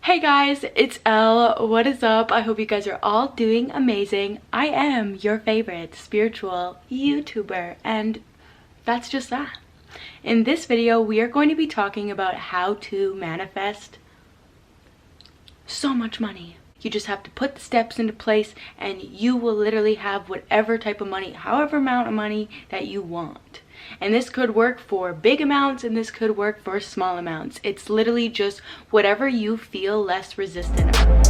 Hey guys, it's Elle. What is up? I hope you guys are all doing amazing. I am your favorite spiritual YouTuber, and that's just that. In this video, we are going to be talking about how to manifest so much money. You just have to put the steps into place and you will literally have whatever type of money, however amount of money that you want. And this could work for big amounts and this could work for small amounts. It's literally just whatever you feel less resistant about.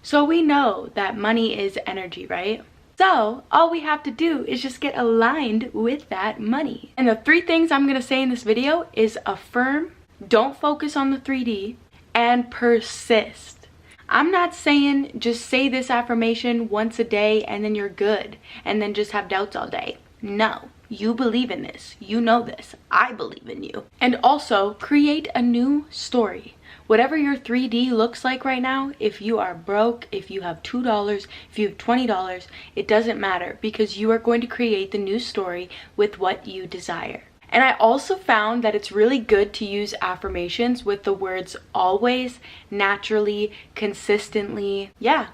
So we know that money is energy, right? So all we have to do is just get aligned with that money. And the three things I'm going to say in this video is affirm, don't focus on the 3D, and persist. I'm not saying just say this affirmation once a day and then you're good and then just have doubts all day. No, you believe in this. You know this. I believe in you. And also create a new story. Whatever your 3D looks like right now, if you are broke, if you have $2, if you have $20, it doesn't matter because you are going to create the new story with what you desire. And I also found that it's really good to use affirmations with the words always, naturally, consistently. Yeah,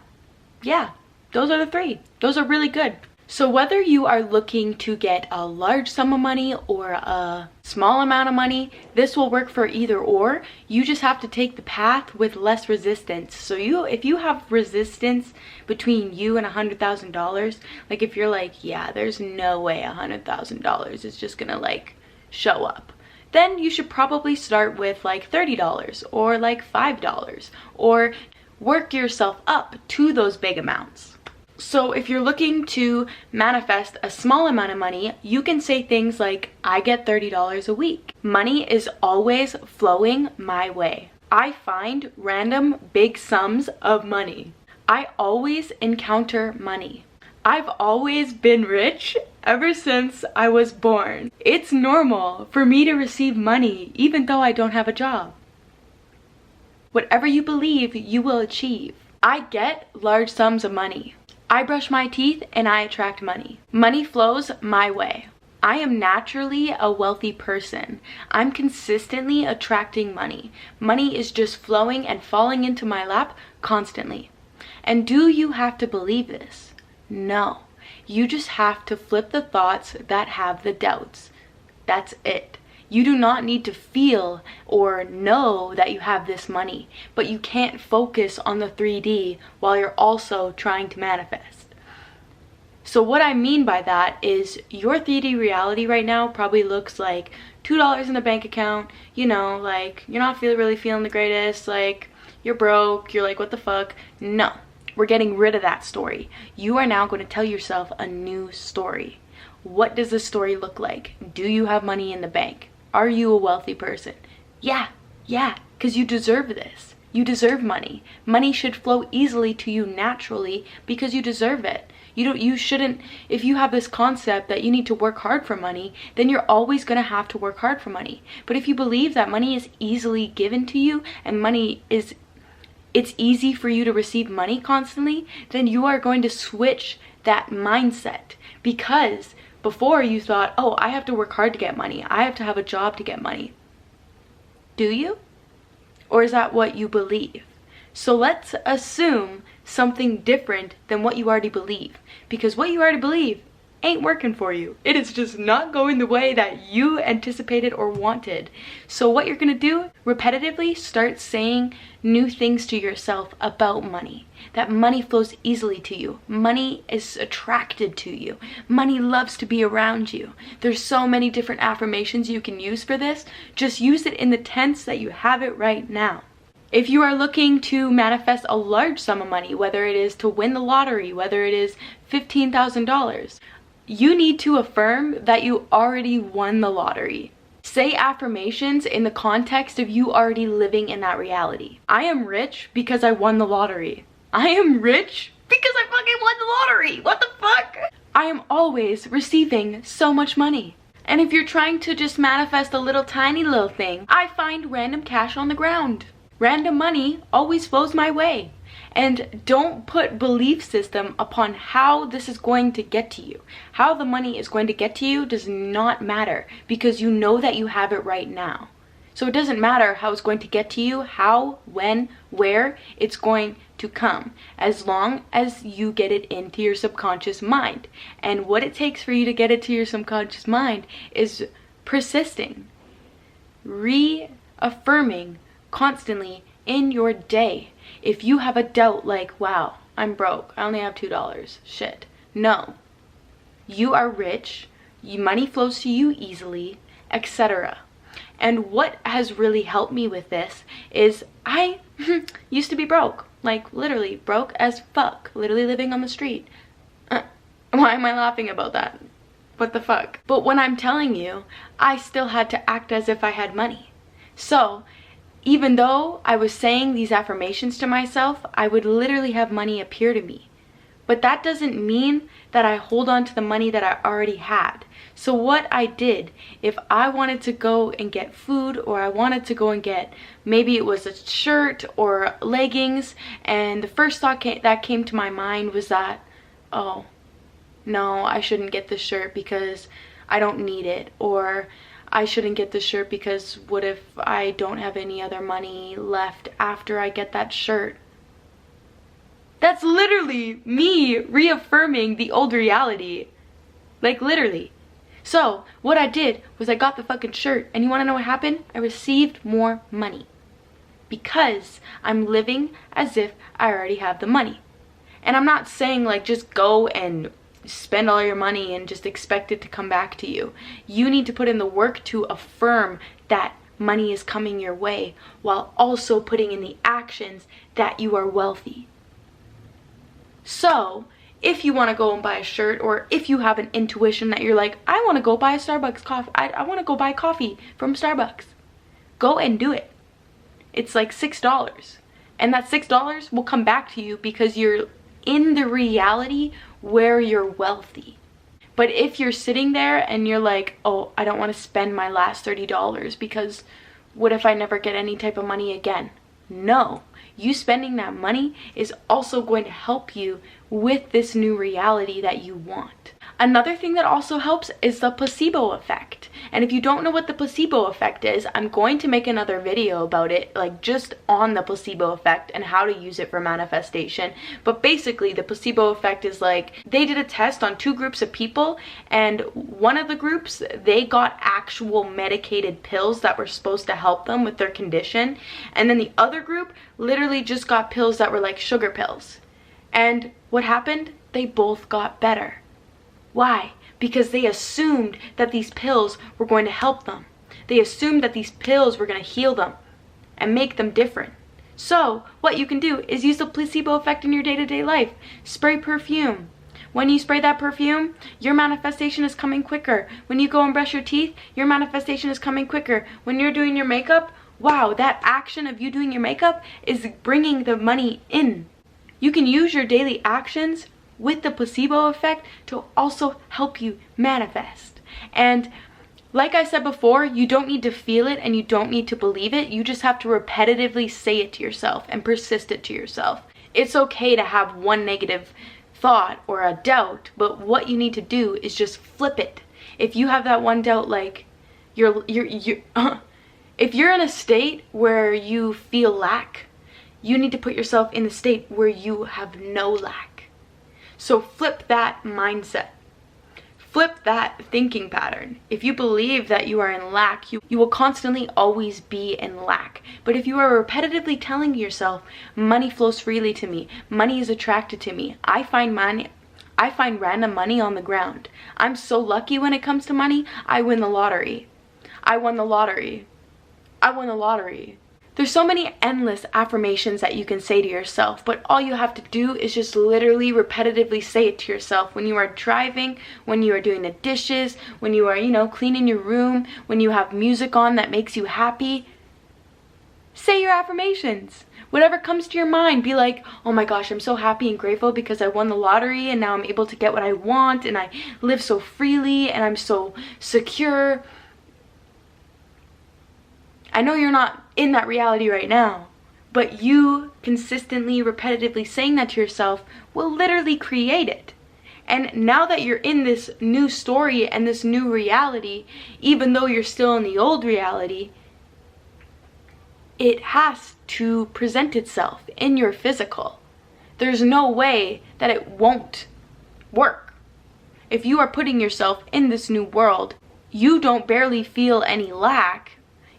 those are the three. Those are really good. So whether you are looking to get a large sum of money or a small amount of money, this will work for either or. You just have to take the path with less resistance. So if you have resistance between you and $100,000, like if you're like, yeah, there's no way $100,000 is just gonna like show up, then you should probably start with like $30 or like $5 or work yourself up to those big amounts. So if you're looking to manifest a small amount of money, you can say things like, I get $30 a week. Money is always flowing my way. I find random big sums of money. I always encounter money. I've always been rich ever since I was born. It's normal for me to receive money even though I don't have a job. Whatever you believe, you will achieve. I get large sums of money. I brush my teeth and I attract money. Money flows my way. I am naturally a wealthy person. I'm consistently attracting money. Money is just flowing and falling into my lap constantly. And do you have to believe this? No. You just have to flip the thoughts that have the doubts. That's it. You do not need to feel or know that you have this money, but you can't focus on the 3D while you're also trying to manifest. So what I mean by that is your 3D reality right now probably looks like $2 in the bank account, you know, like you're not really feeling the greatest, like you're broke, you're like, what the fuck? No, we're getting rid of that story. You are now going to tell yourself a new story. What does this story look like? Do you have money in the bank? Are you a wealthy person? Yeah, because you deserve this. You deserve money. Money should flow easily to you naturally because you deserve it. You shouldn't, if you have this concept that you need to work hard for money, then you're always going to have to work hard for money. But if you believe that money is easily given to you and it's easy for you to receive money constantly, then you are going to switch that mindset because before you thought, oh, I have to work hard to get money. I have to have a job to get money. Do you? Or is that what you believe? So let's assume something different than what you already believe. Because what you already believe ain't working for you. It is just not going the way that you anticipated or wanted. So what you're gonna do, repetitively start saying new things to yourself about money. That money flows easily to you. Money is attracted to you. Money loves to be around you. There's so many different affirmations you can use for this. Just use it in the tense that you have it right now. If you are looking to manifest a large sum of money, whether it is to win the lottery, whether it is $15,000, you need to affirm that you already won the lottery. Say affirmations in the context of you already living in that reality. I am rich because I won the lottery. I am rich because I fucking won the lottery. What the fuck? I am always receiving so much money. And if you're trying to just manifest a little tiny little thing, I find random cash on the ground. Random money always flows my way. And don't put belief system upon how this is going to get to you. How the money is going to get to you does not matter, because you know that you have it right now. So it doesn't matter how it's going to get to you, how, when, where it's going to come, as long as you get it into your subconscious mind. And what it takes for you to get it to your subconscious mind is persisting, reaffirming constantly in your day. If you have a doubt like, wow, I'm broke, I only have $2, shit. No, you are rich, money flows to you easily, etc. And what has really helped me with this is I used to be broke, like literally broke as fuck, literally living on the street. Why am I laughing about that? What the fuck? But when I'm telling you, I still had to act as if I had money. So even though I was saying these affirmations to myself, I would literally have money appear to me. But that doesn't mean that I hold on to the money that I already had. So what I did, if I wanted to go and get food, or I wanted to go and get, maybe it was a shirt or leggings, and the first thought that came to my mind was that, oh, no, I shouldn't get this shirt because I don't need it, or I shouldn't get this shirt because what if I don't have any other money left after I get that shirt? That's literally me reaffirming the old reality. Like literally. So what I did was I got the fucking shirt, and you want to know what happened? I received more money because I'm living as if I already have the money. And I'm not saying like just go and spend all your money and just expect it to come back to you. You need to put in the work to affirm that money is coming your way, while also putting in the actions that you are wealthy. So if you want to go and buy a shirt, or if you have an intuition that you're like, I want to go buy a Starbucks coffee, I want to go buy coffee from Starbucks, go and do it. It's like $6, and that $6 will come back to you because you're in the reality where you're wealthy. But if you're sitting there and you're like, oh, I don't want to spend my last $30 because what if I never get any type of money again? No, you spending that money is also going to help you with this new reality that you want. Another thing that also helps is the placebo effect. And if you don't know what the placebo effect is, I'm going to make another video about it, like just on the placebo effect and how to use it for manifestation. But basically the placebo effect is like, they did a test on 2 groups of people, and one of the groups, they got actual medicated pills that were supposed to help them with their condition. And then the other group literally just got pills that were like sugar pills. And what happened? They both got better. Why? Because they assumed that these pills were going to help them. They assumed that these pills were going to heal them and make them different. So what you can do is use the placebo effect in your day-to-day life. Spray perfume. When you spray that perfume, your manifestation is coming quicker. When you go and brush your teeth, your manifestation is coming quicker. When you're doing your makeup, wow, that action of you doing your makeup is bringing the money in. You can use your daily actions with the placebo effect to also help you manifest. And like I said before, you don't need to feel it and you don't need to believe it. You just have to repetitively say it to yourself and persist it to yourself. It's okay to have one negative thought or a doubt, but what you need to do is just flip it. If you have that one doubt, like if you're in a state where you feel lack, you need to put yourself in the state where you have no lack. So flip that mindset. Flip that thinking pattern. If you believe that you are in lack, you will constantly always be in lack. But if you are repetitively telling yourself, money flows freely to me, money is attracted to me, I find random money on the ground. I'm so lucky when it comes to money, I win the lottery. I won the lottery. I won the lottery. There's so many endless affirmations that you can say to yourself, but all you have to do is just literally repetitively say it to yourself when you are driving, when you are doing the dishes, when you are, cleaning your room, when you have music on that makes you happy. Say your affirmations. Whatever comes to your mind, be like, oh my gosh, I'm so happy and grateful because I won the lottery and now I'm able to get what I want and I live so freely and I'm so secure. I know you're not in that reality right now, but you consistently, repetitively saying that to yourself will literally create it. And now that you're in this new story and this new reality, even though you're still in the old reality, it has to present itself in your physical. There's no way that it won't work. If you are putting yourself in this new world, you don't barely feel any lack,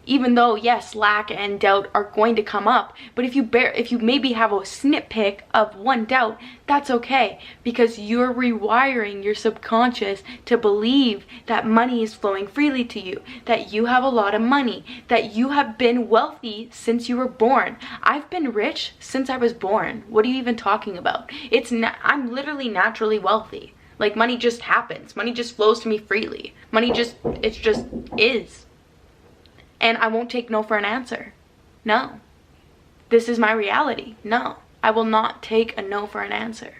even though yes, lack and doubt are going to come up. But if you maybe have a snitpick of one doubt, that's okay, because you're rewiring your subconscious to believe that money is flowing freely to you, that you have a lot of money, that you have been wealthy since you were born. I've been rich since I was born. What are you even talking about? I'm literally naturally wealthy. Like, money just happens. Money just flows to me freely. It just is. And I won't take no for an answer. No. This is my reality. No. I will not take a no for an answer.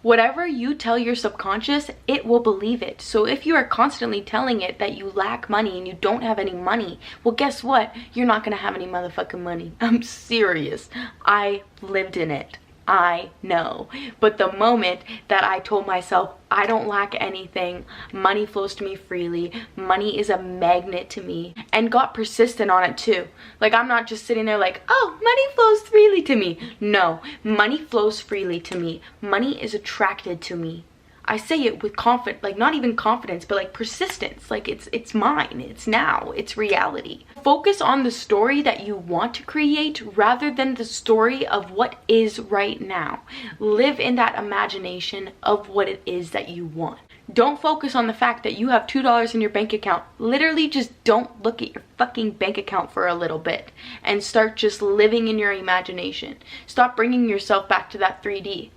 Whatever you tell your subconscious, it will believe it. So if you are constantly telling it that you lack money and you don't have any money, well, guess what? You're not going to have any motherfucking money. I'm serious. I lived in it. I know. But the moment that I told myself I don't lack anything, money flows to me freely, money is a magnet to me, and got persistent on it too. Like, I'm not just sitting there like, oh, money flows freely to me. No, money flows freely to me. Money is attracted to me. I say it with confidence, like not even confidence, but like persistence. Like it's mine, it's now, it's reality. Focus on the story that you want to create rather than the story of what is right now. Live in that imagination of what it is that you want. Don't focus on the fact that you have $2 in your bank account. Literally just don't look at your fucking bank account for a little bit and start just living in your imagination. Stop bringing yourself back to that 3D.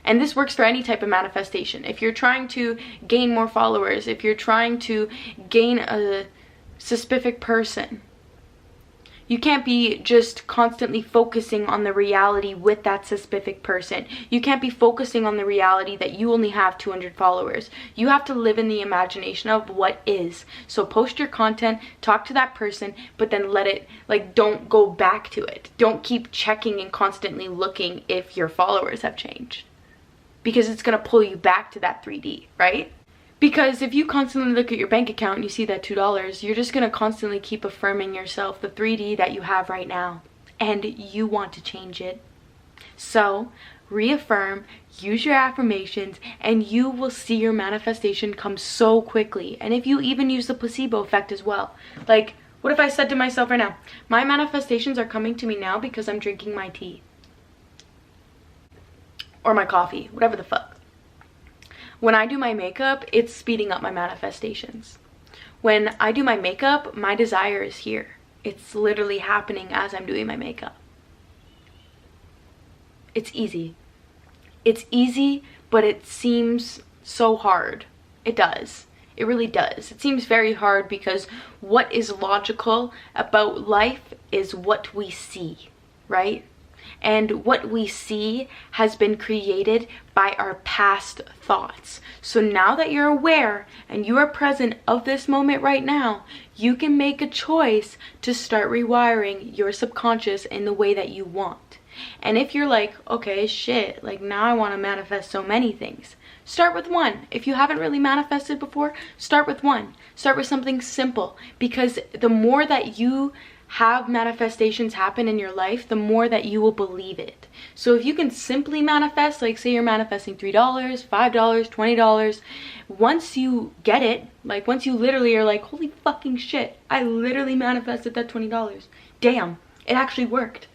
And this works for any type of manifestation. If you're trying to gain more followers, if you're trying to gain a specific person, you can't be just constantly focusing on the reality with that specific person. You can't be focusing on the reality that you only have 200 followers. You have to live in the imagination of what is. So post your content, talk to that person, but then let it, like, don't go back to it. Don't keep checking and constantly looking if your followers have changed, because it's going to pull you back to that 3D, right? Because if you constantly look at your bank account and you see that $2, you're just going to constantly keep affirming yourself the 3D that you have right now, and you want to change it. So reaffirm, use your affirmations, and you will see your manifestation come so quickly. And if you even use the placebo effect as well, like, what if I said to myself right now, my manifestations are coming to me now because I'm drinking my tea or my coffee, whatever the fuck. When I do my makeup, it's speeding up my manifestations. When I do my makeup, my desire is here. It's literally happening as I'm doing my makeup. It's easy. It's easy, but it seems so hard. It does. It really does. It seems very hard because what is logical about life is what we see, right? And what we see has been created by our past thoughts. So now that you're aware and you are present of this moment right now, you can make a choice to start rewiring your subconscious in the way that you want. And if you're like, okay, shit, like now I want to manifest so many things, start with one. If you haven't really manifested before, start with one. Start with something simple, because the more that you have manifestations happen in your life, the more that you will believe it. So if you can simply manifest, like say you're manifesting $3, $5, $20, once you get it, like once you literally are like, holy fucking shit, I literally manifested that $20. Damn, it actually worked.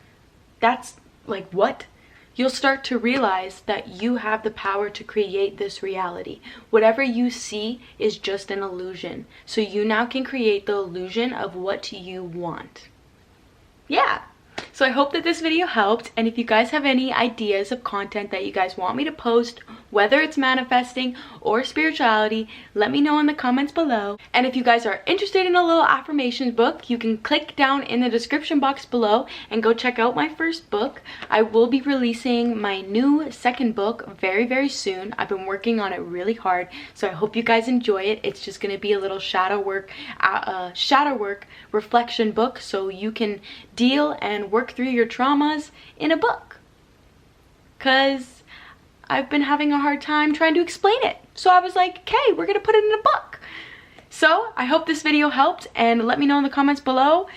That's like, what? You'll start to realize that you have the power to create this reality. Whatever you see is just an illusion. So you now can create the illusion of what you want. Yeah. So I hope that this video helped, and if you guys have any ideas of content that you guys want me to post, whether it's manifesting or spirituality, let me know in the comments below. And if you guys are interested in a little affirmations book, you can click down in the description box below and go check out my first book. I will be releasing my new second book very, very soon. I've been working on it really hard, so I hope you guys enjoy it. It's just going to be a little shadow work reflection book, so you can deal and work work through your traumas in a book. Because I've been having a hard time trying to explain it. So I was like, okay, we're gonna put it in a book. So I hope this video helped, and let me know in the comments below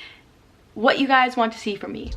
what you guys want to see from me.